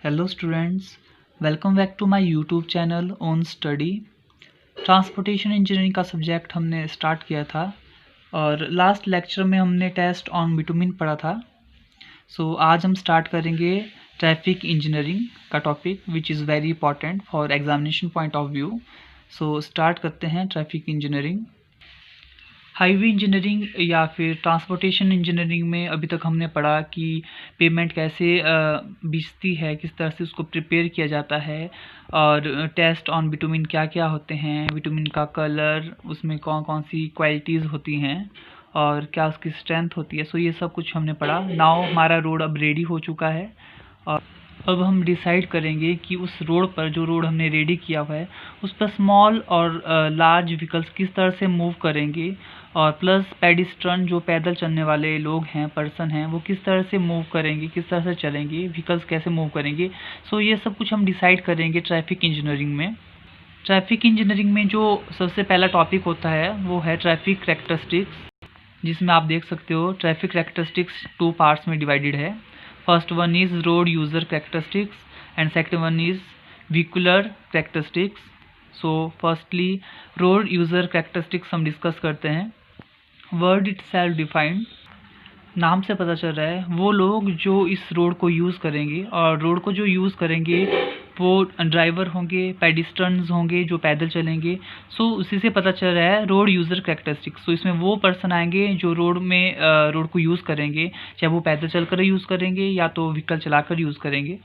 Hello students, welcome back to my YouTube channel on study। Transportation engineering का subject हमने start किया था और लास्ट लेक्चर में हमने टेस्ट ऑन बिटुमिन पढ़ा था। आज हम स्टार्ट करेंगे ट्रैफिक इंजीनियरिंग का topic which is very important for examination point of view. Start करते हैं ट्रैफिक इंजीनियरिंग। हाईवे इंजीनियरिंग या फिर ट्रांसपोर्टेशन इंजीनियरिंग में अभी तक हमने पढ़ा कि पेमेंट कैसे बिचती है, किस तरह से उसको प्रिपेयर किया जाता है और टेस्ट ऑन बिटुमिन क्या क्या होते हैं, बिटुमिन का कलर, उसमें कौन कौन सी क्वालिटीज़ होती हैं और क्या उसकी स्ट्रेंथ होती है। ये सब कुछ हमने पढ़ा। नाउ हमारा रोड अब रेडी हो चुका है और अब हम डिसाइड करेंगे कि उस रोड पर, जो रोड हमने रेडी किया हुआ है, उस पर स्मॉल और लार्ज व्हीकल्स किस तरह से मूव करेंगे और प्लस पेडिस्ट्रन, जो पैदल चलने वाले लोग हैं, पर्सन हैं, वो किस तरह से मूव करेंगे, किस तरह से चलेंगे, व्हीकल्स कैसे मूव करेंगे। ये सब कुछ हम डिसाइड करेंगे ट्रैफिक इंजीनियरिंग में। ट्रैफिक इंजीनियरिंग में जो सबसे पहला टॉपिक होता है वो है ट्रैफिक कैरेक्टरिस्टिक्स, जिसमें आप देख सकते हो ट्रैफिक कैरेक्टरिस्टिक्स 2 पार्ट्स में डिवाइडेड है। First one is road user characteristics and second one is vehicular characteristics. Firstly road user characteristics हम डिस्कस करते हैं। वर्ड इट सेल्फ डिफाइंड, नाम से पता चल रहा है वो लोग जो इस रोड को यूज़ करेंगे, और रोड को जो यूज़ करेंगे वो ड्राइवर होंगे, पेडिस्ट्रन्स होंगे जो पैदल चलेंगे। उसी से पता चल रहा है रोड यूज़र कैरेक्टरिस्टिक्स। इसमें वो पर्सन आएंगे जो रोड को यूज़ करेंगे, चाहे वो पैदल चलकर यूज़ करेंगे या तो व्हीकल चलाकर यूज़ करेंगे।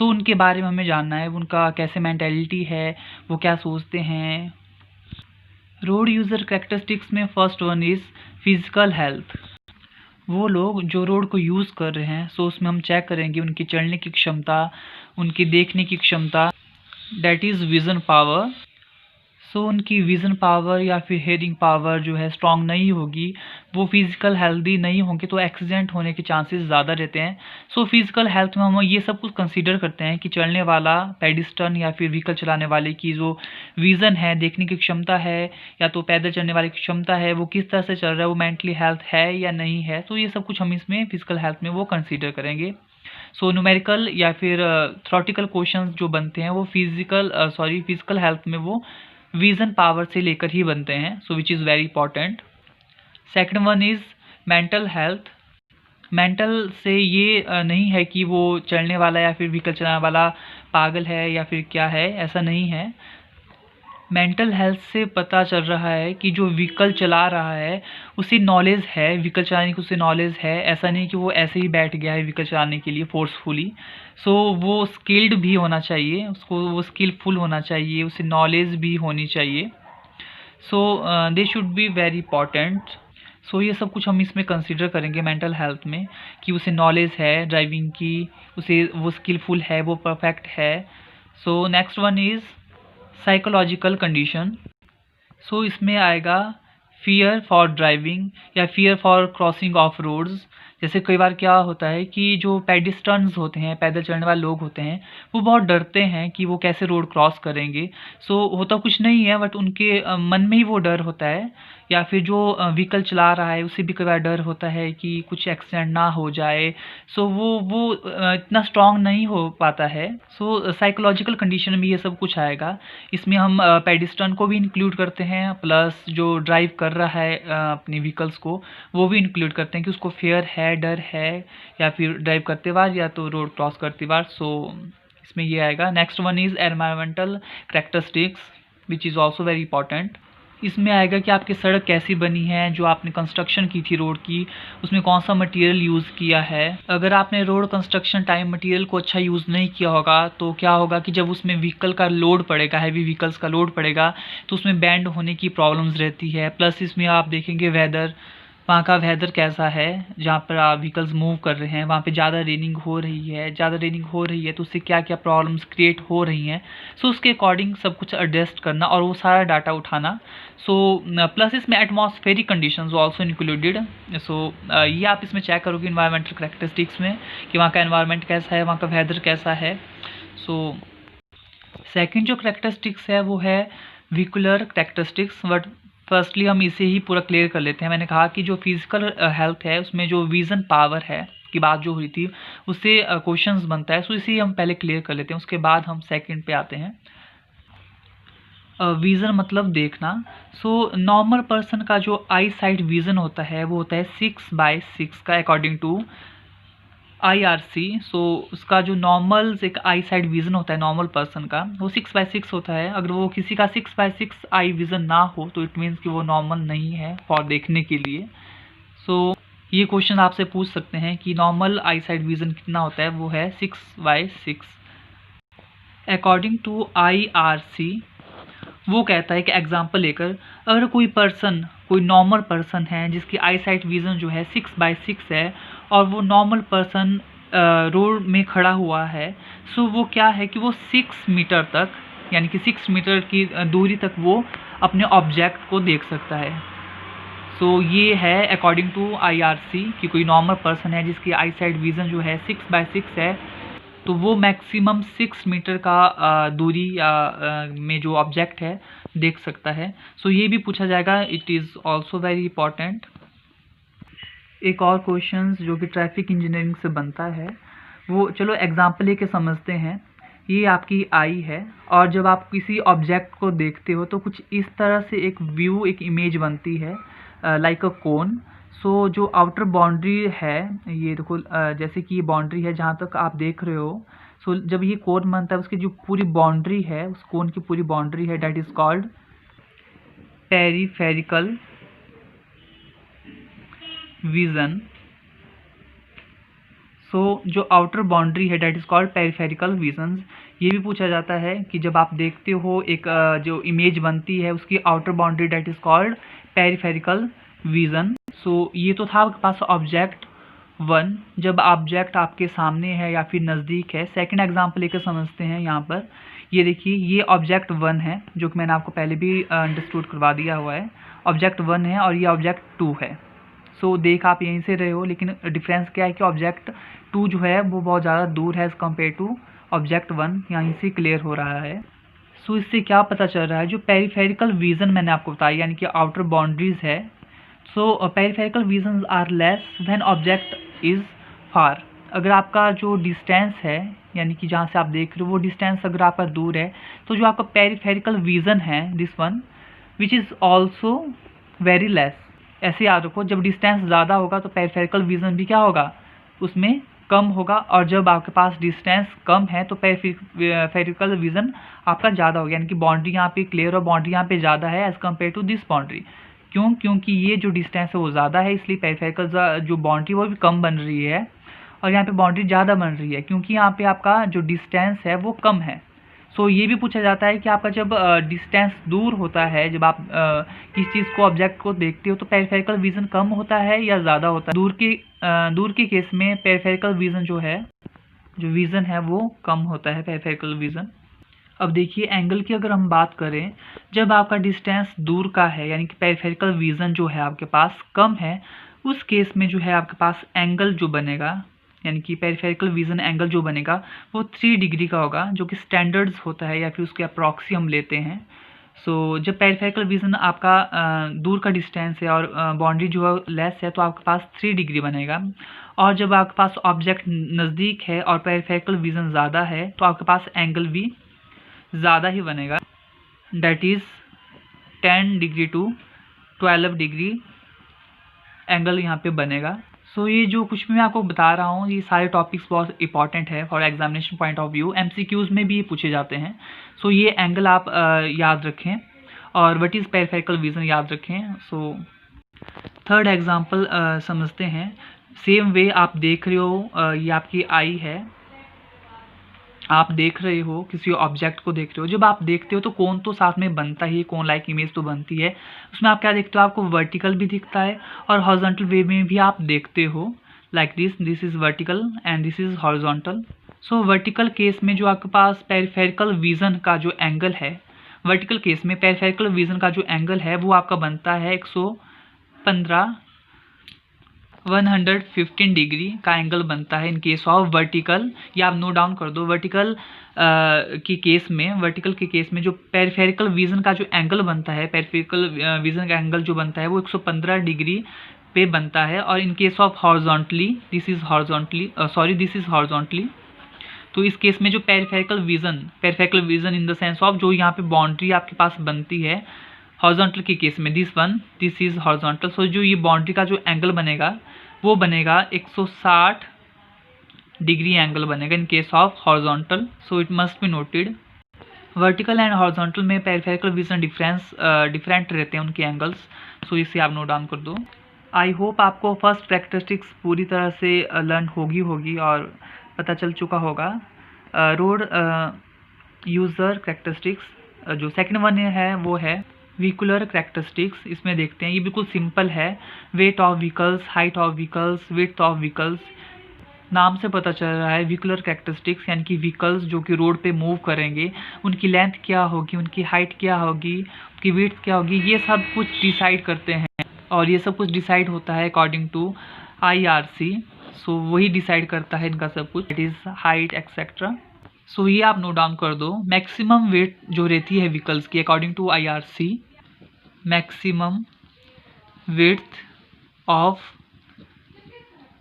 उनके बारे में हमें जानना है, उनका कैसे मेंटालिटी है, वो क्या सोचते हैं। रोड यूज़र कैरेक्टरिस्टिक्स में first one is physical health. वो लोग जो रोड को यूज़ कर रहे हैं, उसमें हम चेक करेंगे उनकी चलने की क्षमता, उनकी देखने की क्षमता, डैट इज़ विज़न पावर। उनकी विज़न पावर या फिर हेयरिंग पावर जो है स्ट्रॉन्ग नहीं होगी, वो फिज़िकल हेल्दी नहीं होंगे तो एक्सीडेंट होने के चांसेस ज़्यादा रहते हैं। फिज़िकल हेल्थ में हम ये सब कुछ कंसीडर करते हैं कि चलने वाला, पेडिस्ट्रन या फिर व्हीकल चलाने वाले की जो विज़न है, देखने की क्षमता है, या तो पैदल चलने वाले की क्षमता है, वो किस तरह से चल रहा है, वो मेंटली हेल्थ है या नहीं है। ये सब कुछ हम इसमें फिज़िकल हेल्थ में वो कंसीडर करेंगे। न्यूमेरिकल या फिर थ्योरेटिकल क्वेश्चंस जो बनते हैं वो फिजिकल हेल्थ में वो विज़न पावर से लेकर ही बनते हैं, which is very important. Second one is mental health. Mental से ये नहीं है कि वो चलने वाला या फिर व्हीकल चलाने वाला पागल है या फिर क्या है, ऐसा नहीं है। मेंटल हेल्थ से पता चल रहा है कि जो व्हीकल चला रहा है उसे नॉलेज है, व्हीकल चलाने की उसे नॉलेज है। ऐसा नहीं कि वो ऐसे ही बैठ गया है व्हीकल चलाने के लिए फोर्सफुली। वो स्किल्ड भी होना चाहिए, उसको वो स्किलफुल होना चाहिए, उसे नॉलेज भी होनी चाहिए। They should be very important. ये सब कुछ हम इसमें कंसिडर करेंगे मेंटल हेल्थ में, कि उसे नॉलेज है ड्राइविंग की, उसे वो स्किलफुल है, वो परफेक्ट है। Next one is psychological condition. इसमें आएगा फियर फॉर ड्राइविंग या fear for crossing of roads. जैसे कई बार क्या होता है कि जो पेडिस्ट्रन्स होते हैं, पैदल चलने वाले लोग होते हैं, वो बहुत डरते हैं कि वो कैसे रोड क्रॉस करेंगे। होता कुछ नहीं है, बट उनके मन में ही वो डर होता है। या फिर जो व्हीकल चला रहा है उसे भी कई बार डर होता है कि कुछ एक्सीडेंट ना हो जाए। वो इतना स्ट्रांग नहीं हो पाता है। साइकोलॉजिकल कंडीशन में ये सब कुछ आएगा। इसमें हम पेडिस्ट्रन को भी इंक्लूड करते हैं, प्लस जो ड्राइव कर रहा है अपने व्हीकल्स को, वो भी इंक्लूड करते हैं कि उसको फियर है, डर है, या फिर ड्राइव करते बार या तो रोड क्रॉस करते बार। इसमें ये आएगा। Next one is environmental characteristics which is also very important. इसमें आएगा कि आपकी सड़क कैसी बनी है, जो आपने कंस्ट्रक्शन की थी रोड की, उसमें कौन सा मटेरियल यूज़ किया है। अगर आपने रोड कंस्ट्रक्शन टाइम मटेरियल को अच्छा यूज़ नहीं किया होगा तो क्या होगा कि जब उसमें व्हीकल का लोड पड़ेगा, हैवी व्हीकल्स का लोड पड़ेगा, तो उसमें बैंड होने की प्रॉब्लम्स रहती है। प्लस इसमें आप देखेंगे वेदर, वहाँ का वेदर कैसा है, जहाँ पर आप व्हीकल्स मूव कर रहे हैं वहाँ पे ज़्यादा रेनिंग हो रही है, तो उससे क्या क्या प्रॉब्लम्स क्रिएट हो रही हैं। उसके अकॉर्डिंग सब कुछ एडजस्ट करना और वो सारा डाटा उठाना। प्लस इसमें एटमॉस्फेरिक कंडीशंस आल्सो इंक्लूडेड। ये आप इसमें चेक करोगे इन्वायरमेंटल कैरेक्टरिस्टिक्स में कि वहाँ का एनवायरनमेंट कैसा है, वहाँ का वेदर कैसा है। सेकंड जो कैरेक्टरिस्टिक्स है वो है व्हीकुलर कैरेक्टरिस्टिक्स। बट फर्स्टली हम इसे ही पूरा क्लियर कर लेते हैं। मैंने कहा कि जो फिजिकल हेल्थ है उसमें जो विज़न पावर है, की बात जो हुई थी उससे क्वेश्चंस बनता है, सो इसे हम पहले क्लियर कर लेते हैं, उसके बाद हम सेकंड पे आते हैं। विज़न मतलब देखना। सो नॉर्मल पर्सन का जो आई साइट विज़न होता है वो होता है 6/6 का अकॉर्डिंग टू IRC। सो उसका जो नॉर्मल एक आई साइड विज़न होता है नॉर्मल पर्सन का, वो 6/6 होता है। अगर वो किसी का 6/6 आई विज़न ना हो तो इट मीन्स कि वो नॉर्मल नहीं है फॉर देखने के लिए। सो ये क्वेश्चन आपसे पूछ सकते हैं कि नॉर्मल आई साइड विज़न कितना होता है, वो है 6/6 अकॉर्डिंग टू IRC। वो कहता है कि एग्जाम्पल लेकर, अगर कोई नॉर्मल पर्सन है जिसकी आई साइट विज़न जो है 6/6 है और वो नॉर्मल पर्सन रोड में खड़ा हुआ है, सो वो क्या है कि वो 6 मीटर तक, यानी कि 6 मीटर की दूरी तक वो अपने ऑब्जेक्ट को देख सकता है। सो ये है अकॉर्डिंग टू IRC कि कोई नॉर्मल पर्सन है जिसकी आई साइट विज़न जो है 6/6 है, तो वो मैक्सिमम 6 मीटर का दूरी में जो ऑब्जेक्ट है देख सकता है। सो ये भी पूछा जाएगा, it is also very important. एक और क्वेश्चंस जो कि ट्रैफिक इंजीनियरिंग से बनता है, वो चलो एग्जांपल लेके समझते हैं। ये आपकी आई है और जब आप किसी ऑब्जेक्ट को देखते हो तो कुछ इस तरह से एक व्यू, एक इमेज बनती है लाइक अ कोन। सो जो आउटर बाउंड्री है, ये देखो जैसे कि ये बाउंड्री है जहाँ तक आप देख रहे हो। सो जब ये कोन बनता है उसकी जो पूरी बाउंड्री है, उस कोन की पूरी बाउंड्री है, that is called peripheral vision. सो जो आउटर बाउंड्री है डैट इज़ कॉल्ड पेरिफेरिकल विजन्स। ये भी पूछा जाता है कि जब आप देखते हो एक जो इमेज बनती है उसकी outer boundary that is called peripheral vision. So ये तो था आपके पास ऑब्जेक्ट 1, जब ऑब्जेक्ट आपके सामने है या फिर नज़दीक है। सेकंड एग्जांपल लेकर समझते हैं। यहाँ पर ये देखिए, ये ऑब्जेक्ट 1 है जो कि मैंने आपको पहले भी अंडरस्टूड करवा दिया हुआ है। ऑब्जेक्ट 1 है और ये ऑब्जेक्ट 2 है। सो देख आप यहीं से रहे हो, लेकिन डिफरेंस क्या है कि ऑब्जेक्ट 2 जो है वो बहुत ज़्यादा दूर है एज़ कम्पेयर टू ऑब्जेक्ट 1, यहीं से क्लियर हो रहा है। सो इससे क्या पता चल रहा है, जो पेरिफेरिकल विज़न मैंने आपको बताया यानी कि आउटर बाउंड्रीज है, so peripheral visions are less when object is far. अगर आपका जो डिस्टेंस है यानी कि जहाँ से आप देख रहे हो वो डिस्टेंस अगर आपका दूर है, तो जो आपका पेरिफेरिकल विज़न है this one which is also very less. ऐसे याद रखो, जब डिस्टेंस ज़्यादा होगा तो पेरिफेरिकल विज़न भी क्या होगा, उसमें कम होगा, और जब आपके पास डिस्टेंस कम है तो पेरिफेरिकल विज़न आपका ज़्यादा होगा, यानी कि बाउंड्री यहाँ पे क्लियर और बाउंड्री यहाँ पे ज़्यादा है as compare to this boundary. क्योंकि ये जो डिस्टेंस है वो ज़्यादा है, इसलिए पेरिफेरिकल जो बाउंड्री वो भी कम बन रही है और यहाँ पे बाउंड्री ज़्यादा बन रही है क्योंकि यहाँ पे आपका जो डिस्टेंस है वो कम है। सो ये भी पूछा जाता है कि आपका जब डिस्टेंस दूर होता है, जब आप किसी चीज़ को ऑब्जेक्ट को देखते हो तो पेरिफेरिकल विज़न कम होता है या ज़्यादा होता है। दूर के केस में पेरिफेरिकल विज़न जो विज़न है वो कम होता है, पेरिफेरिकल विज़न। अब देखिए एंगल की अगर हम बात करें, जब आपका डिस्टेंस दूर का है यानी कि पेरिफेरिकल विज़न जो है आपके पास कम है, उस केस में जो है आपके पास एंगल जो बनेगा यानी कि पेरिफेरिकल विज़न एंगल जो बनेगा वो 3 डिग्री का होगा, जो कि स्टैंडर्ड्स होता है या फिर उसके अप्रॉक्सी हम लेते हैं। सो जब पेरिफेरिकल विज़न आपका दूर का डिस्टेंस है और बाउंड्री जो है लेस है तो आपके पास 3 डिग्री बनेगा, और जब आपके पास ऑब्जेक्ट नज़दीक है और पेरिफेरिकल विज़न ज़्यादा है तो आपके पास एंगल भी ज़्यादा ही बनेगा, that is 10 degree to 12 degree angle यहाँ पे बनेगा। सो ये जो कुछ भी मैं आपको बता रहा हूँ ये सारे टॉपिक्स बहुत इंपॉर्टेंट है for examination point of view, MCQs में भी ये पूछे जाते हैं। सो ये एंगल आप याद रखें और व्हाट इज़ पेरिफेरिकल विज़न याद रखें। सो थर्ड एग्जांपल समझते हैं। सेम वे आप देख रहे हो, ये आपकी आई है, आप देख रहे हो किसी ऑब्जेक्ट को देख रहे हो। जब आप देखते हो तो कोन तो साथ में बनता ही है, कोन लाइक इमेज तो बनती है। उसमें आप क्या देखते हो, आपको वर्टिकल भी दिखता है और हॉरिजॉन्टल वे में भी आप देखते हो, like this is vertical and this is horizontal. So vertical case में जो आपके पास पेरिफेरिकल विज़न का जो एंगल है, वर्टिकल केस में पेरिफेरिकल विज़न का जो एंगल है वो आपका बनता है 115 डिग्री का एंगल बनता है इन केस ऑफ वर्टिकल। या आप नोट डाउन कर दो, वर्टिकल के केस में जो पेरिफेरिकल विज़न का जो एंगल बनता है, पेरिफेरिकल विज़न का एंगल जो बनता है वो 115 डिग्री पे बनता है, और in case of horizontally this is horizontally, तो इस केस में जो peripheral vision in the sense of जो यहाँ पे बाउंड्री आपके पास बनती है हॉरिजॉन्टल के केस में, दिस इज हॉरिजॉन्टल, सो जो ये बाउंड्री का जो एंगल बनेगा वो बनेगा 160 डिग्री एंगल बनेगा in case of horizontal, so it must be noted. Vertical and horizontal में पेरिफेरल विजन डिफरेंट रहते हैं उनके एंगल्स, सो इसे आप नोट डाउन कर दो। आई होप आपको फर्स्ट कैरेक्टरिस्टिक्स पूरी तरह से लर्न होगी और पता चल चुका होगा। रोड यूज़र कैरेक्टरिस्टिक्स जो सेकंड वन है वो है व्हीकुलर कैरेक्टरिस्टिक्स। इसमें देखते हैं, ये बिल्कुल सिंपल है। Weight of vehicles, height of vehicles, width of vehicles, नाम से पता चल रहा है व्हीकुलर कैरेक्टरिस्टिक्स यानी कि व्हीकल्स जो कि रोड पे मूव करेंगे उनकी लेंथ क्या होगी, उनकी हाइट क्या होगी, उनकी विड्थ क्या होगी, ये सब कुछ डिसाइड करते हैं, और ये सब कुछ डिसाइड होता है अकॉर्डिंग टू IRC। सो वही डिसाइड करता है इनका सब कुछ, इट इज़ हाइट एक्सेट्रा। सो ये आप नोट डाउन कर दो। मैक्सिमम वेट जो रहती है व्हीकल्स की according to IRC, maximum width of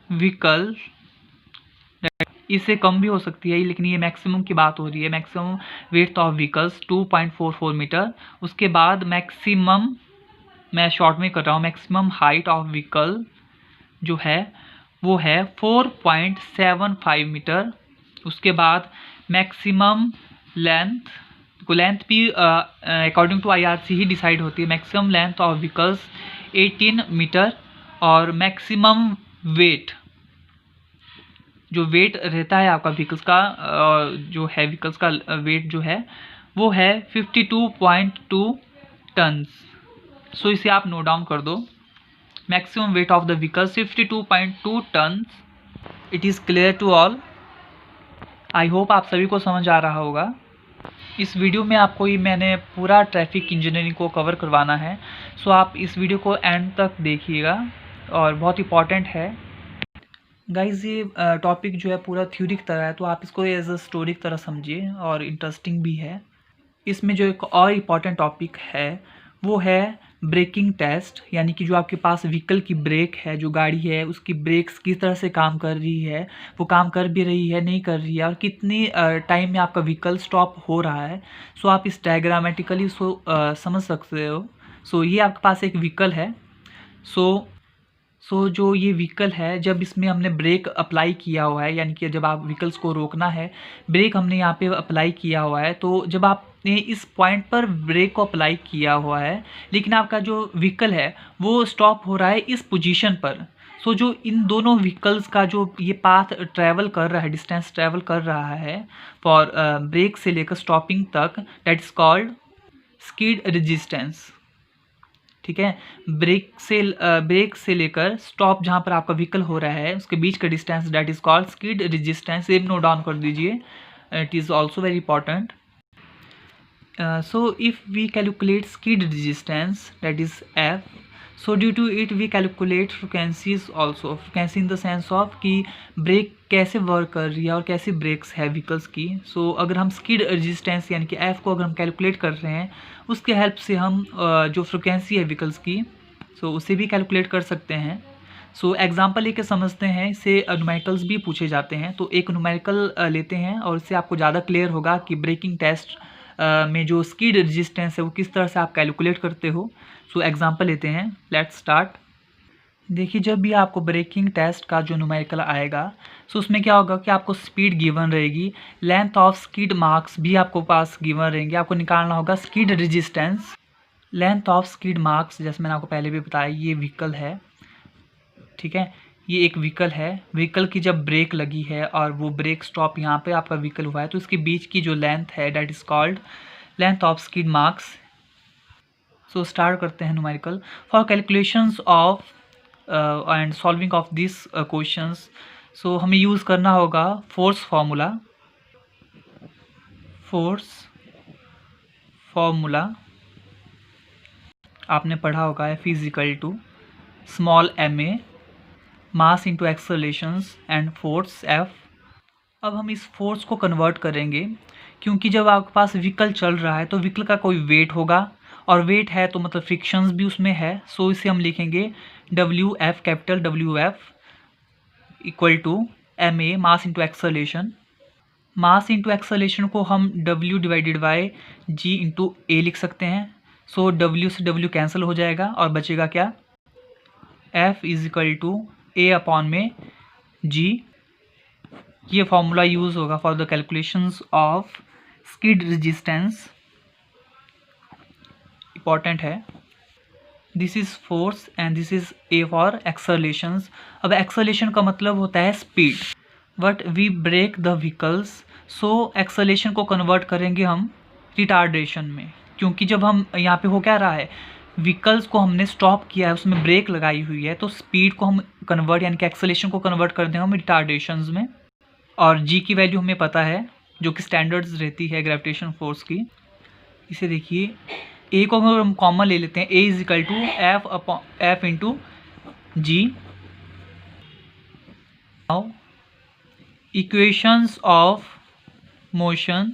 vehicle, इससे कम भी हो सकती है लेकिन ये मैक्सिमम की बात हो रही है। Maximum width of vehicles 2.44 metre. उसके बाद मैक्सिमम, मैं शॉर्ट में कर रहा हूँ, मैक्सिमम हाइट ऑफ व्हीकल जो है वो है 4.75 मीटर। उसके बाद मैक्सिमम लेंथ भी अकॉर्डिंग टू IRC ही डिसाइड होती है। Maximum length of vehicles 18 metre, और मैक्सिमम वेट, जो वेट रहता है आपका व्हीकल्स का, जो है व्हीकल्स का वेट जो है वो है 52.2 टन्स। सो इसे आप नोट डाउन कर दो। Maximum weight of the vehicles 52.2 tons. It is clear to all. I hope आप सभी को समझ आ रहा होगा। इस वीडियो में आपको ये मैंने पूरा ट्रैफिक इंजीनियरिंग को कवर करवाना है, सो आप इस वीडियो को एंड तक देखिएगा और बहुत इंपॉर्टेंट है। गाइज ये टॉपिक जो है पूरा थ्योरी की तरह है, तो आप इसको एज अ स्टोरी की तरह समझिए और इंटरेस्टिंग भी है। इसमें जो एक और इम्पॉर्टेंट टॉपिक है वो है ब्रेकिंग टेस्ट, यानी कि जो आपके पास व्हीकल की ब्रेक है, जो गाड़ी है उसकी ब्रेक्स किस तरह से काम कर रही है, वो काम कर भी रही है नहीं कर रही है, और कितनी टाइम में आपका व्हीकल स्टॉप हो रहा है। सो आप इस डायग्रामेटिकली समझ सकते हो। सो ये आपके पास एक व्हीकल है। सो जो ये व्हीकल है, जब इसमें हमने ब्रेक अप्लाई किया हुआ है, यानी कि जब आप व्हीकल्स को रोकना है, ब्रेक हमने यहाँ पे अप्लाई किया हुआ है, तो जब आपने इस पॉइंट पर ब्रेक को अप्लाई किया हुआ है लेकिन आपका जो व्हीकल है वो स्टॉप हो रहा है इस पोजीशन पर। सो जो इन दोनों व्हीकल्स का जो ये पाथ ट्रैवल कर रहा है, डिस्टेंस ट्रैवल कर रहा है फॉर ब्रेक से लेकर स्टॉपिंग तक, that is called skid resistance. ठीक है, ब्रेक से लेकर स्टॉप जहाँ पर आपका व्हीकल हो रहा है उसके बीच का distance that is called skid resistance. ये नोट डाउन कर दीजिए, it is also very important. So if we calculate skid resistance that is F, so due to it we calculate frequencies also. Frequency in the sense of कि brake कैसे work कर रही है और कैसी breaks है व्हीकल्स की। सो अगर हम स्किड रेजिस्टेंस यानी कि F को अगर हम कैलकुलेट कर रहे हैं, उसके हेल्प से हम जो फ्रिक्वेंसी है व्हीकल्स की, सो उसे भी कैलकुलेट कर सकते हैं। सो एग्जांपल लेके समझते हैं, इससे न्यूमेरिकल्स भी पूछे जाते हैं। तो एक न्यूमेरिकल लेते हैं और इससे आपको ज़्यादा क्लियर होगा कि ब्रेकिंग टेस्ट में जो स्किड रेजिस्टेंस है वो किस तरह से आप कैलकुलेट करते हो। सो एग्जांपल लेते हैं, लेट्स स्टार्ट। देखिए, जब भी आपको ब्रेकिंग टेस्ट का जो न्यूमेरिकल आएगा, सो उसमें क्या होगा कि आपको स्पीड गिवन रहेगी, लेंथ ऑफ स्किड मार्क्स भी आपको पास गिवन रहेंगे। आपको निकालना होगा skid resistance, length of skid marks. जैसे मैंने आपको पहले भी बताया, ये व्हीकल है, ठीक है, ये एक व्हीकल है। व्हीकल की जब ब्रेक लगी है और वो ब्रेक स्टॉप यहाँ पे आपका व्हीकल हुआ है, तो इसके बीच की जो लेंथ है that is called length of skid marks. So start करते हैं numerical. For calculations of and solving of this questions, so हमें यूज़ करना होगा फोर्स फार्मूला। आपने पढ़ा होगा F equal to small ma mass into accelerations and force F। अब हम इस फोर्स को कन्वर्ट करेंगे, क्योंकि जब आपके पास व्हीकल चल रहा है तो व्हीकल का कोई वेट होगा और वेट है तो मतलब फ्रिक्शंस भी उसमें है। सो इसे हम लिखेंगे WF, capital WF equal to MA, mass into acceleration. Mass into acceleration को हम W divided by G into A लिख सकते हैं। सो W से W कैंसिल हो जाएगा और बचेगा क्या, F is equal to A upon में G। ये फॉर्मूला यूज होगा for the calculations of skid resistance, important है। This is force and this is A for accelerations. अब एक्सेलरेशन का मतलब होता है speed, but we brake the vehicles, so acceleration को कन्वर्ट करेंगे हम रिटार्डेशन में, क्योंकि जब हम यहाँ पे हो क्या रहा है, व्हीकल्स को हमने स्टॉप किया है, उसमें ब्रेक लगाई हुई है, तो स्पीड को हम कन्वर्ट यानी कि एक्सेलरेशन को कन्वर्ट कर देंगे हम रिटार्डेशंस में। और G की वैल्यू हमें पता है जो कि स्टैंडर्ड्स रहती है ग्रेविटेशन फोर्स की। इसे देखिए, A को अगर हम कॉमन ले लेते हैं, A is equal to F into G। Now equations of motion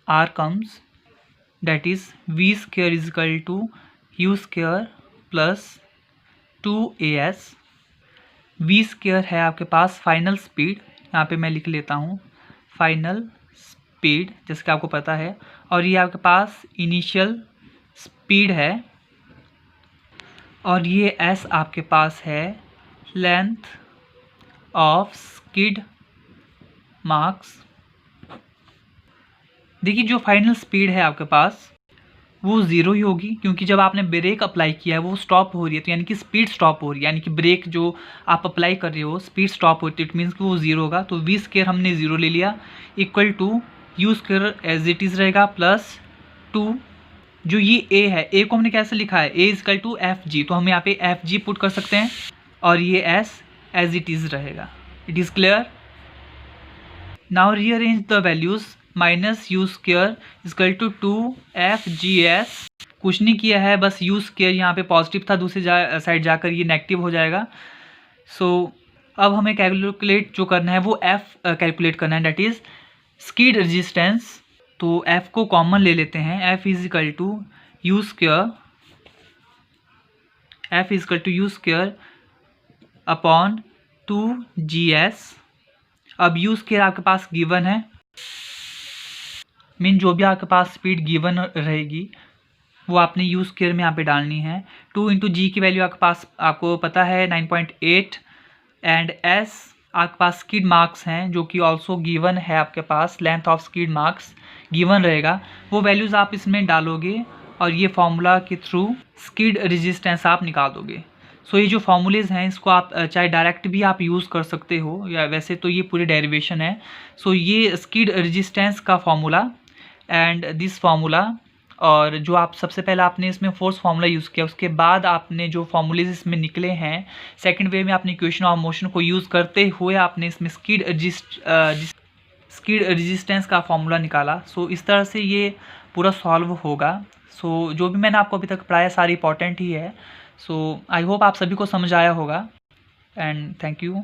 are comes, that is v square is equal to u square plus 2as। v square है आपके पास फाइनल स्पीड, यहाँ पे मैं लिख लेता हूँ फाइनल स्पीड जैसे कि आपको पता है, और ये आपके पास इनिशियल स्पीड है, और ये s आपके पास है लेंथ ऑफ स्किड मार्क्स। देखिए जो फाइनल स्पीड है आपके पास वो ज़ीरो ही होगी, क्योंकि जब आपने ब्रेक अप्लाई किया है वो स्टॉप हो रही है, तो यानी कि स्पीड स्टॉप हो रही है, यानी कि ब्रेक जो आप अप्लाई कर रहे हो स्पीड स्टॉप होती है, इट मीन्स कि वो ज़ीरो होगा। तो v स्क्वायर हमने ज़ीरो ले लिया equal to u square as it is रहेगा प्लस 2। जो ये a है, a को हमने कैसे लिखा है, a इजकल टू FG, तो हम यहाँ पे FG पुट कर सकते हैं, और ये s एज इट इज़ रहेगा। It is clear. Now rearrange the values, minus u square equal to 2FGS, कुछ नहीं किया है, बस यू स्क्वायर यहाँ पे पॉजिटिव था, दूसरी साइड जाकर ये नेगेटिव हो जाएगा। सो अब हमें कैलकुलेट जो करना है वो F कैलकुलेट करना है, डेट इज़ स्किड रेजिस्टेंस। तो F को कॉमन ले लेते हैं, F is equal to u square, F is equal to u square upon 2GS। अब यू स्क्वायर आपके पास गिवन है, मीन जो भी आपके पास स्पीड गिवन रहेगी वो आपने यू स्क्वायर में यहाँ पे डालनी है। 2 इंटू जी की वैल्यू आपके पास आपको पता है 9.8, एंड एस आपके पास स्किड मार्क्स हैं जो कि ऑल्सो गिवन है आपके पास, length of skid marks given रहेगा, वो वैल्यूज़ आप इसमें डालोगे और ये फार्मूला के थ्रू स्किड रेजिस्टेंस आप निकाल दोगे। सो ये जो फार्मूलेज हैं इसको आप चाहे डायरेक्ट भी आप यूज़ कर सकते हो, या वैसे तो ये पूरी डेरिवेशन है। सो ये स्किड रेजिस्टेंस का फार्मूला एंड दिस फार्मूला, और जो आप सबसे पहले आपने इसमें फोर्स फार्मूला यूज़ किया, उसके बाद आपने जो फार्मूलेज इसमें निकले हैं सेकंड वे में आपने इक्वेशन ऑफ मोशन को यूज़ करते हुए आपने इसमें स्किड रेजिस्टेंस का फार्मूला निकाला। सो इस तरह से ये पूरा सॉल्व होगा। सो जो भी मैंने आपको अभी तक पढ़ाया सारी इंपॉर्टेंट ही है। सो आई होप आप सभी को समझ आया होगा, एंड थैंक यू।